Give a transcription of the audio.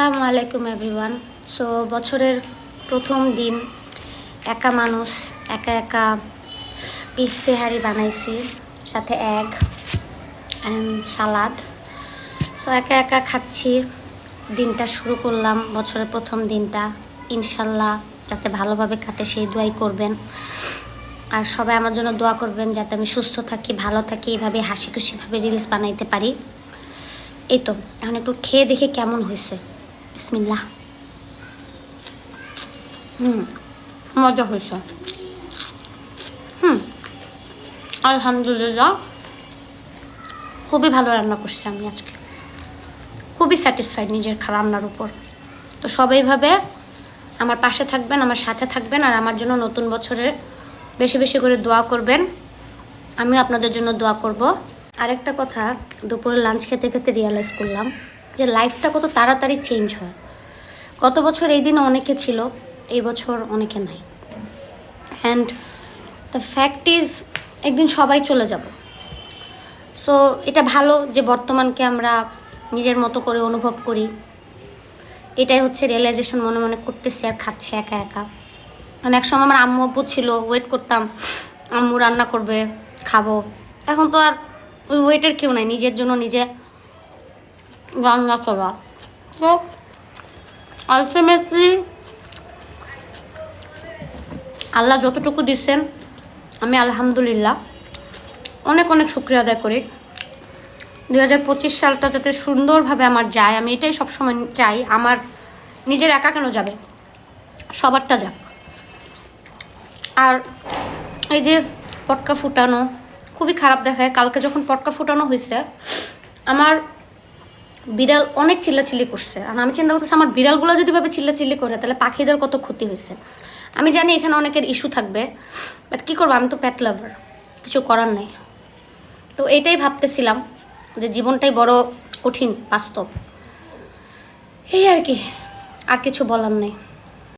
আসসালামু আলাইকুম everyone. So বছরের প্রথম দিন একা মানুষ একা একা বিফ তেহারি বানাইছি, সাথে এগ অ্যান্ড সালাদ। সো একা একা খাচ্ছি, দিনটা শুরু করলাম। বছরের প্রথম দিনটা ইনশাল্লাহ যাতে ভালোভাবে কাটে সেই দোয়াই করবেন। আর সবাই আমার জন্য দোয়া করবেন যাতে আমি সুস্থ থাকি, ভালো থাকি, এইভাবে হাসি খুশিভাবে রিলস বানাইতে পারি। এই তো এখন একটু খেয়ে দেখে কেমন হয়েছে। বিসমিল্লাহ। মজা হয়েছে। আলহামদুলিল্লাহ, খুবই ভালো রান্না করছি আমি আজকে। খুবই স্যাটিসফাইড নিজের রান্নার উপর। তো সবাই ভাবে আমার পাশে থাকবেন, আমার সাথে থাকবেন, আর আমার জন্য নতুন বছরে বেশি বেশি করে দোয়া করবেন। আমিও আপনাদের জন্য দোয়া করব। আরেকটা কথা, দুপুরে লাঞ্চ খেতে খেতে রিয়ালাইজ করলাম যে লাইফটা কত তাড়াতাড়ি চেঞ্জ হয়। গত বছর এই দিনে অনেকে ছিল, এই বছর অনেকে নাই। অ্যান্ড দ্য ফ্যাক্ট ইজ একদিন সবাই চলে যাব। সো এটা ভালো যে বর্তমানকে আমরা নিজের মতো করে অনুভব করি। এটাই হচ্ছে রিয়েলাইজেশন মনে মনে করতেছি আর খাচ্ছি একা একা। মানে এক সময় আমার আম্মু আব্বু ছিল, ওয়েট করতাম আম্মু রান্না করবে, খাবো। এখন তো আর ওই ওয়েটের কেউ নাই, নিজের জন্য নিজে রান্না করা। তো আলটিমেটলি আল্লাহ যতটুকু দিচ্ছেন আমি আলহামদুলিল্লাহ অনেক অনেক শুকরিয়া আদায় করি। 2025 সালটা যাতে সুন্দরভাবে আমার যায়, আমি এটাই সবসময় চাই। আমার নিজের একা কেন যাবে, সবারটা যাক। আর এই যে পটকা ফুটানো খুবই খারাপ দেখায়। কালকে যখন পটকা ফুটানো হয়েছে, আমার বিড়াল অনেক চিল্লাচিল্লি করছে। আর আমি চিন্তা করতেছি আমার বিড়ালগুলো যদি ভাবে চিল্লাচিল্লি করে তাহলে পাখিদের কত ক্ষতি হয়েছে। আমি জানি এখানে অনেকের ইস্যু থাকবে, বাট কী করবো, আমি তো প্যাট লাভার, কিছু করার নেই। তো এইটাই ভাবতেছিলাম যে জীবনটাই বড় কঠিন, বাস্তব। এই আর কি, আর কিছু বলার নেই।